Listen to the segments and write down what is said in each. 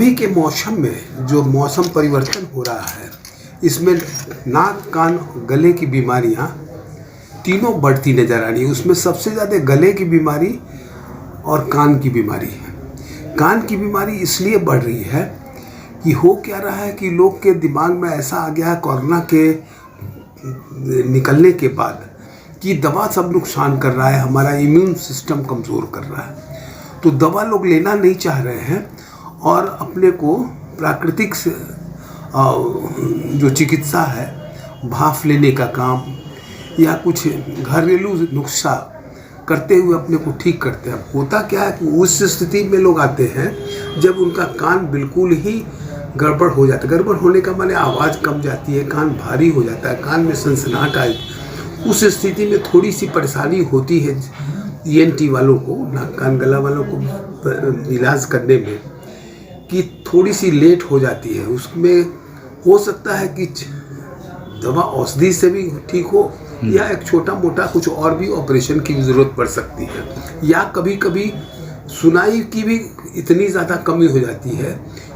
अभी के मौसम में जो मौसम परिवर्तन हो रहा है, इसमें नाक कान गले की बीमारियां तीनों बढ़ती नज़र आ रही है। उसमें सबसे ज़्यादा गले की बीमारी और कान की बीमारी है। कान की बीमारी इसलिए बढ़ रही है कि हो क्या रहा है कि लोग के दिमाग में ऐसा आ गया है कोरोना के निकलने के बाद कि दवा सब नुकसान कर रहा है, हमारा इम्यून सिस्टम कमज़ोर कर रहा है। तो दवा लोग लेना नहीं चाह रहे हैं और अपने को प्राकृतिक से जो चिकित्सा है, भाप लेने का काम या कुछ घरेलू नुस्खा करते हुए अपने को ठीक करते हैं। होता क्या है कि उस स्थिति में लोग आते हैं जब उनका कान बिल्कुल ही गड़बड़ हो जाता है। गड़बड़ होने का माने आवाज़ कम जाती है, कान भारी हो जाता है, कान में सनसनाहट आए। उस स्थिति में थोड़ी सी परेशानी होती है ENT वालों को, नाक कान गला वालों को इलाज करने में, कि थोड़ी सी लेट हो जाती है। उसमें हो सकता है कि दवा औषधि से भी ठीक हो या एक छोटा मोटा कुछ और भी ऑपरेशन की ज़रूरत पड़ सकती है, या कभी कभी सुनाई की भी इतनी ज़्यादा कमी हो जाती है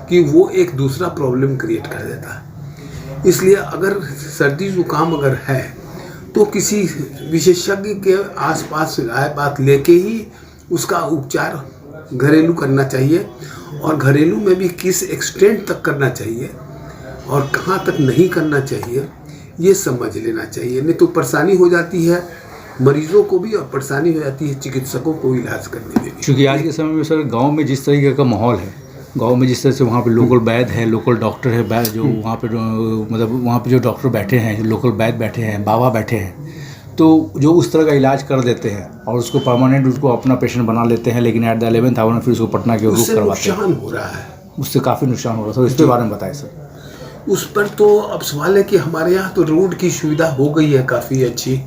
कि वो एक दूसरा प्रॉब्लम क्रिएट कर देता है। इसलिए अगर सर्दी जुकाम अगर है तो किसी विशेषज्ञ के आसपास राय बात लेके ही उसका उपचार घरेलू करना चाहिए, और घरेलू में भी किस एक्सटेंट तक करना चाहिए और कहाँ तक नहीं करना चाहिए ये समझ लेना चाहिए। नहीं तो परेशानी हो जाती है मरीजों को भी और परेशानी हो जाती है चिकित्सकों को इलाज करने में भी। क्योंकि आज के समय में सर गांव में जिस तरीके का माहौल है, गांव में जिस तरह से वहाँ पे लोकल वैद्य है, लोकल डॉक्टर है, जो वहाँ पे मतलब वहाँ पे जो डॉक्टर बैठे हैं, जो लोकल वैद्य बैठे हैं, बाबा बैठे हैं, तो जो उस तरह का इलाज कर देते हैं और उसको परमानेंट उसको अपना पेशेंट बना लेते हैं, लेकिन एट द 11th आवर में फिर उसको पटना के रुख करवाते हैं। नुकसान हो रहा है, उससे काफ़ी नुकसान हो रहा है सर। इसके बारे में बताएं सर। उस पर तो अब सवाल है कि हमारे यहाँ तो रोड की सुविधा हो गई है काफ़ी अच्छी,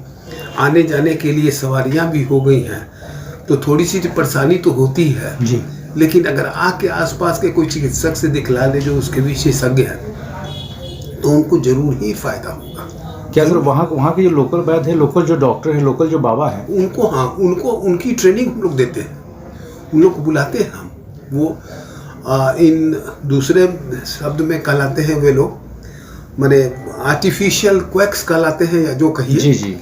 आने जाने के लिए सवारियाँ भी हो गई हैं, तो थोड़ी सी परेशानी तो होती है जी। लेकिन अगर आके आसपास के कोई चिकित्सक से दिखला ले जो उसके विशेषज्ञ हैं तो उनको जरूर ही फायदा होगा। क्या सर वहाँ के जो लोकल वैद्य है, लोकल जो डॉक्टर है, लोकल जो बाबा है, उनको उनकी ट्रेनिंग हम लोग देते हैं, उन लोग को बुलाते हैं हम। वो इन दूसरे शब्द में कहलाते हैं वे लोग, माने आर्टिफिशियल क्वैक्स कहलाते हैं या जो कहिए। जी जी।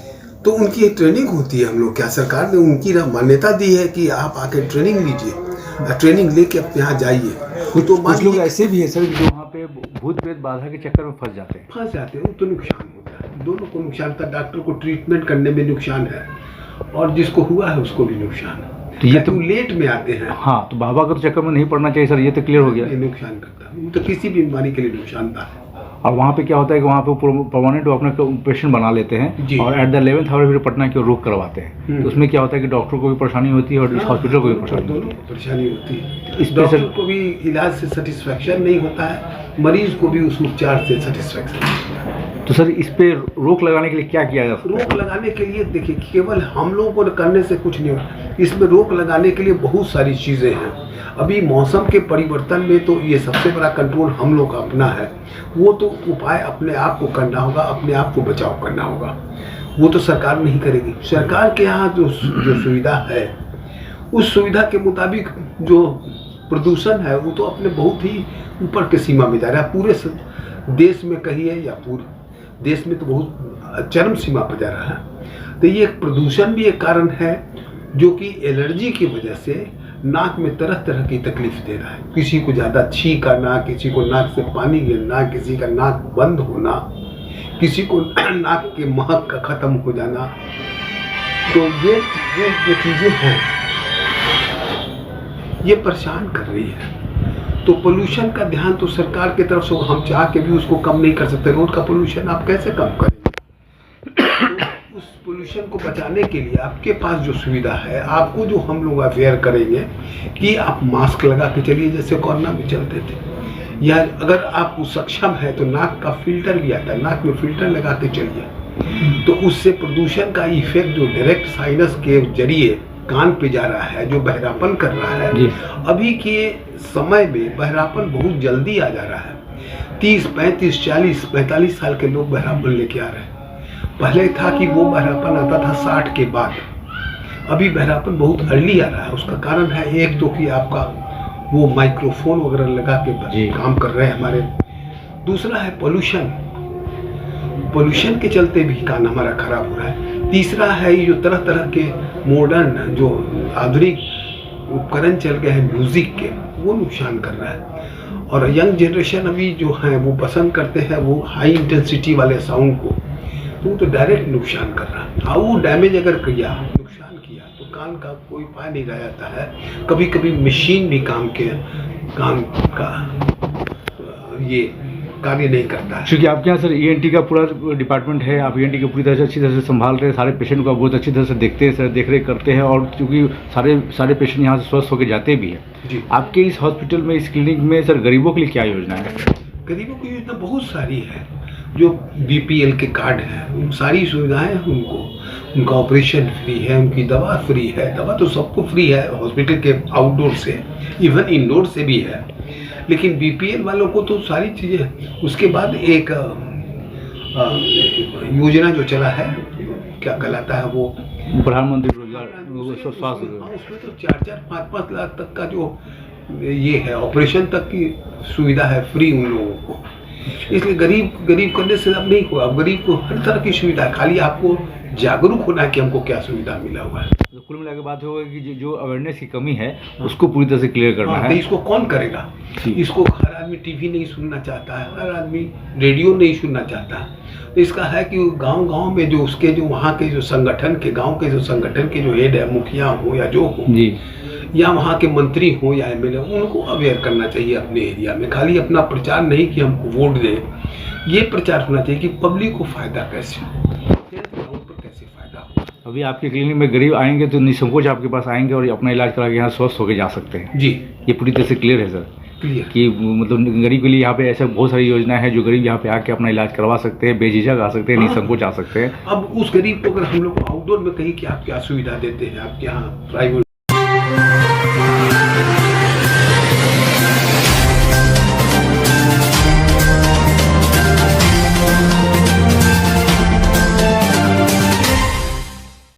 तो उनकी ट्रेनिंग होती है। हम लोग क्या सरकार ने उनकी मान्यता दी है कि आप आके ट्रेनिंग लीजिए, ट्रेनिंग लेके अपने यहाँ जाइए। कुछ लोग ऐसे भी है सर जो वहाँ पे भूत प्रेत बाधा के चक्कर में फंस जाते हैं। तो नुकसान होता है, दोनों को नुकसान था। डॉक्टर को ट्रीटमेंट करने में नुकसान है और जिसको हुआ है उसको भी नुकसान है। तो ये तो लेट में आते हैं। हाँ, तो बाबा का तो चक्कर में नहीं पड़ना चाहिए सर, ये तो क्लियर हो गया। ये नुकसान करता है, तो किसी भी बीमारी के लिए नुकसानदार है। और वहाँ पे क्या होता है कि वहाँ पे परमानेंट वो अपना पेशेंट बना लेते हैं और एट द 11th आवर फिर पटना की रुख करवाते हैं। तो उसमें क्या होता है कि डॉक्टर को भी परेशानी होती है और इस हॉस्पिटल को भी परेशानी होती है। इस डॉक्टर को भी इलाज से सेटिस्फेक्शन नहीं होता है, मरीज को भी उस उपचार से सेटिस्फेक्शन नहीं होता है। तो सर इस पे रोक लगाने के लिए क्या किया जा सकता है? रोक लगाने के लिए देखिए केवल हम लोगों को करने से कुछ नहीं होगा, इसमें रोक लगाने के लिए बहुत सारी चीज़ें हैं। अभी मौसम के परिवर्तन में तो ये सबसे बड़ा कंट्रोल हम लोग का अपना है। वो तो उपाय अपने आप को करना होगा, अपने आप को बचाव करना होगा, वो तो सरकार नहीं करेगी। सरकार के यहाँ जो सुविधा है उस सुविधा के मुताबिक जो प्रदूषण है वो तो अपने बहुत ही ऊपर के सीमा में जा रहा है। पूरे देश में कहिए या पूरे देश में तो बहुत चरम सीमा पर जा रहा है। तो ये प्रदूषण भी एक कारण है जो कि एलर्जी की वजह से नाक में तरह तरह की तकलीफ दे रहा है। किसी को ज़्यादा छींक आना, किसी को नाक से पानी गिरना, किसी का नाक बंद होना, किसी को नाक के महक का ख़त्म हो जाना। तो ये जो चीज़ें हैं ये परेशान कर रही है। तो पोल्यूशन का ध्यान तो सरकार की तरफ से हम चाह के भी उसको कम नहीं कर सकते। रोड का पोल्यूशन आप कैसे कम करेंगे? तो उस पोल्यूशन को बचाने के लिए आपके पास जो सुविधा है, आपको जो हम लोग अवेयर करेंगे कि आप मास्क लगा के चलिए जैसे कोरोना में चलते थे, या अगर आप सक्षम है तो नाक का फिल्टर भी आता है, नाक में फिल्टर लगा के चलिए। तो उससे प्रदूषण का इफेक्ट जो डायरेक्ट साइनस के जरिए कान पे जा रहा है, जो बहरापन कर रहा है, अभी के समय में बहरापन बहुत जल्दी आ जा रहा है। 30, 35, 40, 45 साल के लोग बहरापन लेके आ रहे हैं। पहले था कि वो बहरापन आता था 60 के बाद, अभी बहरापन बहुत अर्ली आ रहा है। उसका कारण है एक तो कि आपका वो माइक्रोफोन वगैरह लगा जी। के काम कर रहे हैं हमारे। दूसरा है पोल्यूशन के चलते भी कान हमारा खराब हो रहा है। तीसरा है ये जो तरह तरह के मॉडर्न जो आधुनिक उपकरण चल गए हैं म्यूजिक के, वो नुकसान कर रहा है। और यंग जनरेशन अभी जो है वो पसंद करते हैं वो हाई इंटेंसिटी वाले साउंड को, तो वो तो डायरेक्ट नुकसान कर रहा है। वो डैमेज अगर नुकसान किया तो कान का कोई उपाय नहीं रह जाता है। कभी कभी मशीन भी कान का ये कार्य नहीं करता है। क्योंकि आपके यहाँ सर ईएनटी का पूरा डिपार्टमेंट है, आप ईएनटी को पूरी तरह से अच्छी तरह से संभाल रहे हैं, सारे पेशेंट को बहुत अच्छी तरह से देखते हैं सर, देख रेख करते हैं, और क्योंकि सारे पेशेंट यहाँ से स्वस्थ होकर जाते भी हैं। जी। आपके इस हॉस्पिटल में, इस क्लिनिक में सर गरीबों के लिए क्या योजना है? गरीबों की योजना बहुत सारी है। जो बीपीएल के कार्ड हैं उन सारी सुविधाएं उनको, उनका ऑपरेशन फ्री है, उनकी दवा फ्री है। दवा तो सबको फ्री है हॉस्पिटल के आउटडोर से, इवन इंडोर से भी है। लेकिन बीपीएल वालों को तो सारी चीज़ें। उसके बाद एक योजना जो चला है, क्या कहलाता है वो, प्रधानमंत्री रोजगार स्वास्थ्य, उसमें तो 4-4, 5-5 लाख तक का जो ये है ऑपरेशन तक की सुविधा है फ्री उन लोगों को। इसलिए गरीब करने से अब नहीं हुआ। अब गरीब को हर तरह की सुविधा है, खाली आपको जागरूक होना है कि हमको क्या सुविधा मिला हुआ है। तो कुल मिला के बात होगा कि जो अवेयरनेस की कमी है उसको पूरी तरह से क्लियर करना है। तो इसको कौन करेगा? इसको हर आदमी टीवी नहीं सुनना चाहता है, हर आदमी रेडियो नहीं सुनना चाहता है। तो इसका है कि गांव में जो उसके जो वहाँ के जो संगठन के, गांव के जो संगठन के जो हेड है, मुखिया हो या जो हो जी, या वहाँ के मंत्री हो या एमएलए, उनको अवेयर करना चाहिए अपने एरिया में। खाली अपना प्रचार नहीं कि हमको वोट दें, ये प्रचार होना चाहिए कि पब्लिक को फायदा कैसे हो, कैसे फायदा हो। अभी आपके क्लिनिक में गरीब आएंगे तो निसंकोच आपके पास आएंगे और अपना इलाज करा के यहाँ स्वस्थ होकर जा सकते हैं। जी, ये पूरी तरह से क्लियर है सर? क्लियर कि मतलब गरीब के लिए यहाँ पे ऐसे बहुत सारी योजनाएं हैं जो गरीब यहाँ पे आके अपना इलाज करवा सकते हैं, बेझिझक आ सकते हैं, निसंकोच आ सकते हैं। अब उस गरीब को अगर हम लोग आउटडोर में कहीं कि आप क्या सुविधा देते हैं, आप यहाँ प्राइवेट